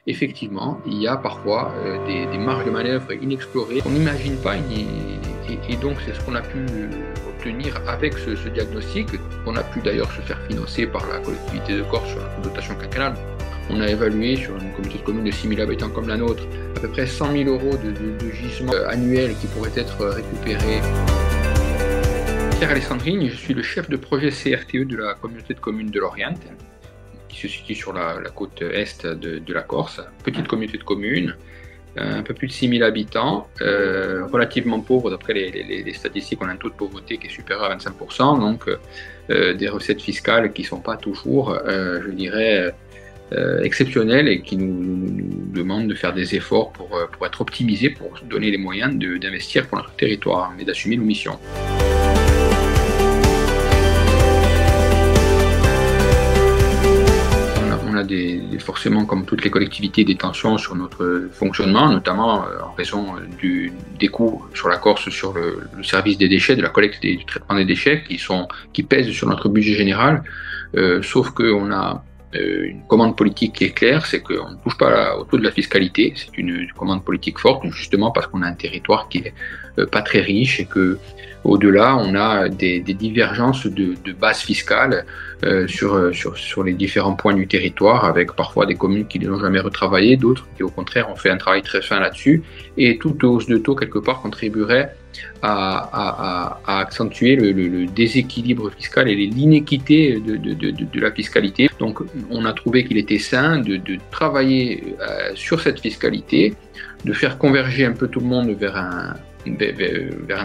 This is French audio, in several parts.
Effectivement, il y a parfois des marges de manœuvre inexplorées qu'on n'imagine pas et donc c'est ce qu'on a pu obtenir avec ce diagnostic, qu'on a pu d'ailleurs se faire financer par la collectivité de Corse sur la dotation quinquennale. On a évalué sur une communauté de communes de 6 000 habitants comme la nôtre à peu près 100 000 euros de gisements annuels qui pourraient être récupérés. Pierre Alessandrini, je suis le chef de projet CRTE de la communauté de communes de l'Orient, qui se situe sur la côte est de la Corse. Petite communauté de communes, un peu plus de 6 000 habitants, relativement pauvre d'après les statistiques. On a un taux de pauvreté qui est supérieur à 25%, donc des recettes fiscales qui ne sont pas toujours, je dirais, exceptionnelles et qui nous demandent de faire des efforts pour être optimisés, pour donner les moyens d'investir pour notre territoire et d'assumer nos missions. On a forcément, comme toutes les collectivités, des tensions sur notre fonctionnement, notamment en raison des coûts sur la Corse, sur le service des déchets, de la collecte et du traitement des déchets, qui pèsent sur notre budget général. Sauf qu'on a une commande politique qui est claire, c'est qu'on ne touche pas au taux de la fiscalité. C'est une commande politique forte, justement parce qu'on a un territoire qui est pas très riche et que au-delà, on a des divergences de base fiscale sur les différents points du territoire, avec parfois des communes qui ne l'ont jamais retravaillé, d'autres qui au contraire ont fait un travail très fin là-dessus. Et toute hausse de taux, quelque part, contribuerait à accentuer le déséquilibre fiscal et l'inéquité de la fiscalité. Donc on a trouvé qu'il était sain de travailler sur cette fiscalité, de faire converger un peu tout le monde vers un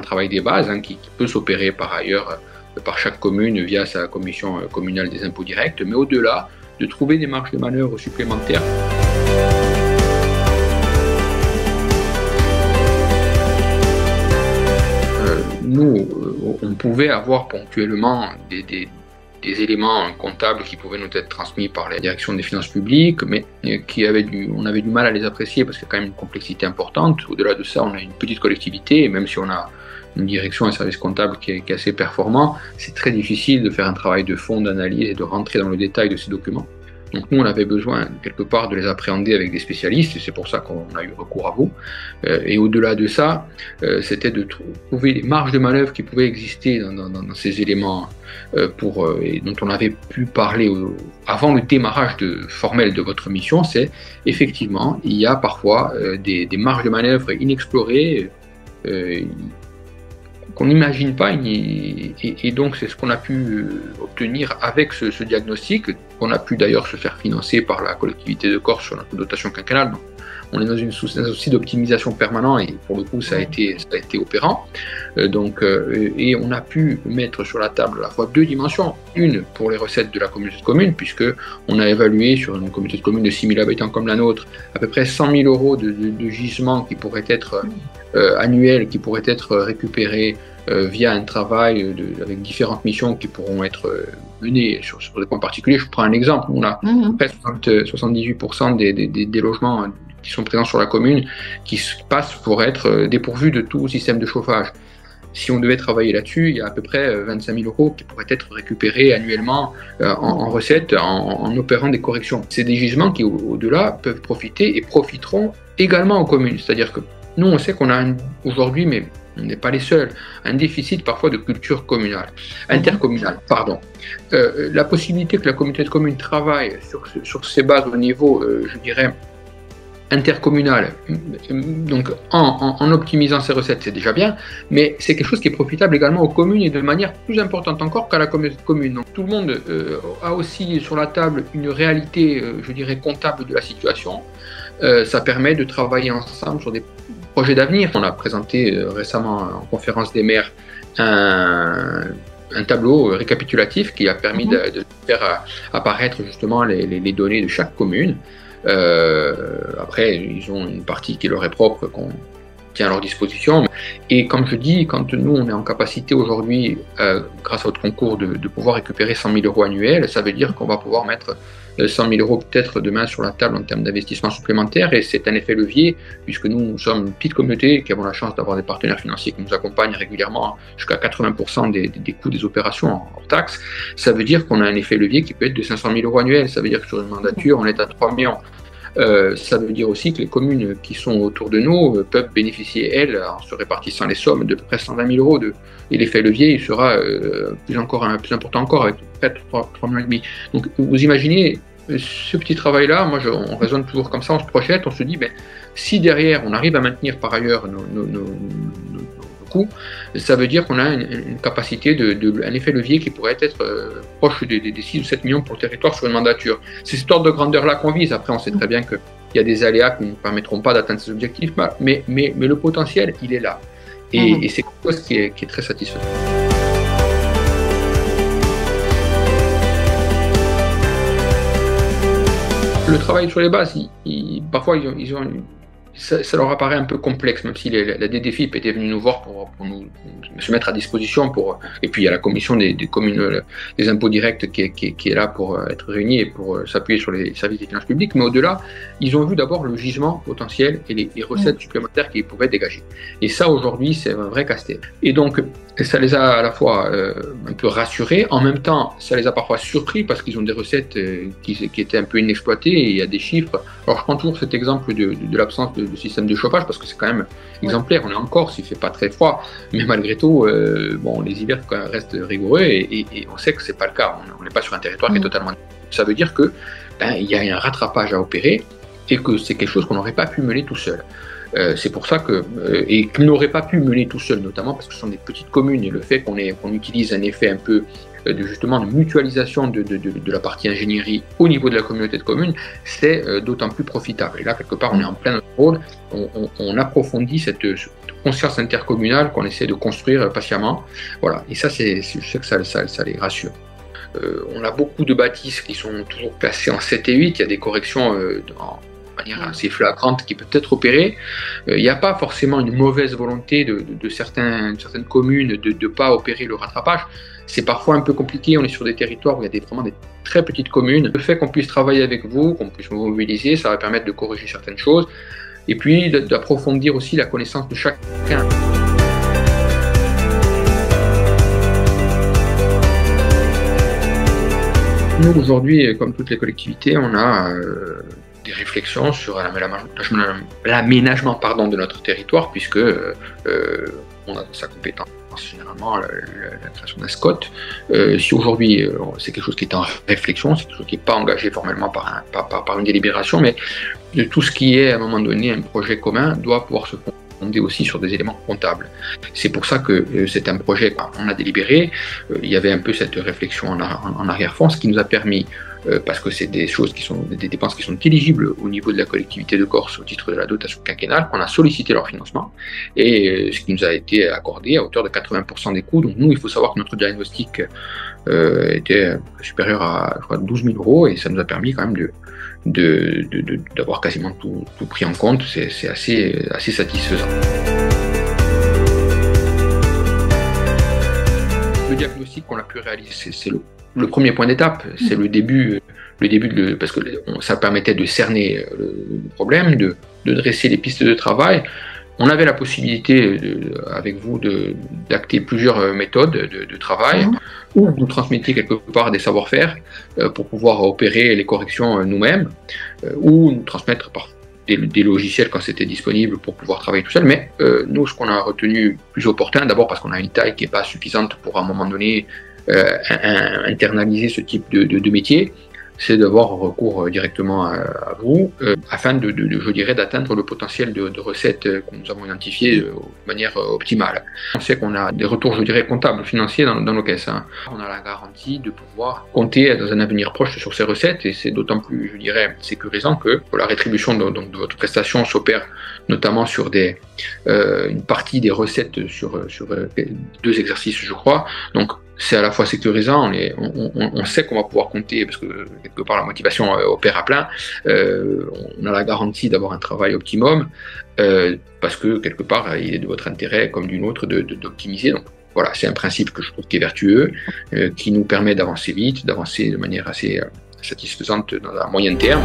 travail des bases qui peut s'opérer par ailleurs par chaque commune via sa commission communale des impôts directs, mais au-delà, de trouver des marges de manœuvre supplémentaires. Nous, on pouvait avoir ponctuellement des éléments comptables qui pouvaient nous être transmis par la direction des finances publiques, mais on avait du mal à les apprécier parce qu'il y a quand même une complexité importante. Au-delà de ça, on a une petite collectivité, et même si on a une direction, un service comptable qui est assez performant, c'est très difficile de faire un travail de fond, d'analyse et de rentrer dans le détail de ces documents. Donc nous, on avait besoin quelque part de les appréhender avec des spécialistes, et c'est pour ça qu'on a eu recours à vous. Et au-delà de ça, c'était de trouver les marges de manœuvre qui pouvaient exister dans ces éléments et dont on avait pu parler avant le démarrage formel de votre mission. C'est effectivement, il y a parfois des marges de manœuvre inexplorées qu'on n'imagine pas, et donc c'est ce qu'on a pu obtenir avec ce diagnostic, qu'on a pu d'ailleurs se faire financer par la collectivité de Corse sur notre dotation quinquennale. Donc, on est dans un souci d'optimisation permanent, et pour le coup ça a été opérant. Et on a pu mettre sur la table à la fois deux dimensions, une pour les recettes de la communauté de communes, puisque on a évalué sur une communauté de communes de 6 000 habitants comme la nôtre à peu près 100 000 euros de gisements qui pourraient être annuels, qui pourraient être récupérés via un travail avec différentes missions qui pourront être menées sur des points particuliers. Je prends un exemple, on a presque 78% des logements qui sont présents sur la commune qui passent pour être dépourvus de tout système de chauffage. Si on devait travailler là-dessus, il y a à peu près 25 000 euros qui pourraient être récupérés annuellement en recettes en opérant des corrections. C'est des gisements qui, au-delà, peuvent profiter et profiteront également aux communes. C'est-à-dire que nous, on sait qu'on a aujourd'hui, mais on n'est pas les seuls, un déficit parfois de culture intercommunale. La possibilité que la communauté de communes travaille sur ces bases au niveau, je dirais, intercommunal, donc en optimisant ses recettes, c'est déjà bien, mais c'est quelque chose qui est profitable également aux communes et de manière plus importante encore qu'à la communauté de communes. Donc tout le monde a aussi sur la table une réalité, je dirais, comptable de la situation. Ça permet de travailler ensemble sur des projets d'avenir. On a présenté récemment en conférence des maires un tableau récapitulatif qui a permis de faire apparaître justement les données de chaque commune. Après, ils ont une partie qui leur est propre, qu'on tient à leur disposition. Et comme je dis, quand nous, on est en capacité aujourd'hui, grâce à votre concours, de pouvoir récupérer 100 000 euros annuels, ça veut dire qu'on va pouvoir mettre 100 000 euros peut-être demain sur la table en termes d'investissement supplémentaire, et c'est un effet levier, puisque nous sommes une petite communauté qui avons la chance d'avoir des partenaires financiers qui nous accompagnent régulièrement jusqu'à 80% des coûts des opérations hors taxes. Ça veut dire qu'on a un effet levier qui peut être de 500 000 euros annuels. Ça veut dire que sur une mandature, on est à 3 millions. Ça veut dire aussi que les communes qui sont autour de nous peuvent bénéficier, elles, en se répartissant les sommes, de près 120 000 euros. Et l'effet levier, il sera plus important encore, avec près de 3,5 millions. Donc vous imaginez, ce petit travail-là, on raisonne toujours comme ça, on se projette, on se dit, si derrière on arrive à maintenir par ailleurs nos coûts, ça veut dire qu'on a une capacité un effet levier qui pourrait être proche des 6 ou 7 millions pour le territoire sur une mandature. C'est cet ordre de grandeur-là qu'on vise. Après, on sait très bien qu'il y a des aléas qui ne nous permettront pas d'atteindre ces objectifs, mais le potentiel, il est là. Et c'est quelque chose qui est très satisfaisant. Le travail sur les bases, parfois, ça leur apparaît un peu complexe, même si la DDFiP était venue nous voir pour nous se mettre à disposition. Et puis il y a la commission des communes, des impôts directs qui est là pour être réunie et pour s'appuyer sur les services des finances publiques. Mais au-delà, ils ont vu d'abord le gisement potentiel et les recettes supplémentaires qu'ils pouvaient dégager. Et ça, aujourd'hui, c'est un vrai casse-tête. Et donc, ça les a à la fois un peu rassurés, en même temps, ça les a parfois surpris parce qu'ils ont des recettes qui étaient un peu inexploitées et il y a des chiffres. Alors, je prends toujours cet exemple de l'absence de système de chauffage parce que c'est quand même exemplaire. On est en Corse, il ne fait pas très froid, mais malgré tout, les hivers restent rigoureux et on sait que ce n'est pas le cas. On n'est pas sur un territoire qui est totalement... Ça veut dire que il y a un rattrapage à opérer et que c'est quelque chose qu'on n'aurait pas pu mener tout seul. C'est pour ça et qu'on n'aurait pas pu mener tout seul, notamment parce que ce sont des petites communes et le fait qu'on utilise un effet un peu de mutualisation de la partie ingénierie au niveau de la communauté de communes, c'est d'autant plus profitable. Et là, quelque part, on est en plein rôle, on approfondit cette conscience intercommunale qu'on essaie de construire patiemment. Voilà. Et ça, je sais que ça les rassure. On a beaucoup de bâtisses qui sont toujours classées en 7 et 8, il y a des corrections de manière assez flagrante qui peut être opérée. Il n'y a pas forcément une mauvaise volonté de certaines communes de ne pas opérer le rattrapage. C'est parfois un peu compliqué, on est sur des territoires où il y a vraiment des très petites communes. Le fait qu'on puisse travailler avec vous, qu'on puisse vous mobiliser, ça va permettre de corriger certaines choses et puis d'approfondir aussi la connaissance de chacun. Nous, aujourd'hui, comme toutes les collectivités, on a des réflexions sur l'aménagement de notre territoire, puisque on a dans sa compétence généralement la création d'un SCOT. Si aujourd'hui c'est quelque chose qui est en réflexion, c'est quelque chose qui n'est pas engagé formellement par une délibération, mais de tout ce qui est à un moment donné un projet commun doit pouvoir se fonder aussi sur des éléments comptables. C'est pour ça que c'est un projet qu'on a délibéré. Il y avait un peu cette réflexion en arrière-fond, ce qui nous a permis, parce que c'est des choses qui sont des dépenses qui sont éligibles au niveau de la collectivité de Corse au titre de la dotation quinquennale, qu'on a sollicité leur financement et ce qui nous a été accordé à hauteur de 80% des coûts. Donc nous, il faut savoir que notre diagnostic était supérieur à, je crois, 12 000 euros et ça nous a permis quand même d'avoir quasiment tout pris en compte. C'est assez satisfaisant. Le diagnostic qu'on a pu réaliser, c'est le premier point d'étape, c'est le début parce que ça permettait de cerner le problème, de dresser les pistes de travail. On avait la possibilité, avec vous, d'acter plusieurs méthodes de travail, ou vous transmettiez quelque part des savoir-faire pour pouvoir opérer les corrections nous-mêmes, ou nous transmettre par des logiciels quand c'était disponible pour pouvoir travailler tout seul. Mais nous, ce qu'on a retenu plus opportun, d'abord parce qu'on a une taille qui n'est pas suffisante pour à un moment donné internaliser ce type de métier, c'est d'avoir recours directement à vous, afin je dirais, d'atteindre le potentiel de recettes que nous avons identifié de manière optimale. On sait qu'on a des retours, je dirais, comptables, financiers dans nos caisses. On a la garantie de pouvoir compter dans un avenir proche sur ces recettes, et c'est d'autant plus, je dirais, sécurisant que la rétribution de votre prestation s'opère notamment sur une partie des recettes sur 2 exercices, je crois. Donc, c'est à la fois sécurisant, on sait qu'on va pouvoir compter, parce que quelque part la motivation opère à plein, on a la garantie d'avoir un travail optimum, parce que quelque part il est de votre intérêt comme d'une autre d'optimiser. Donc voilà, c'est un principe que je trouve qui est vertueux, qui nous permet d'avancer vite, d'avancer de manière assez satisfaisante dans un moyen terme.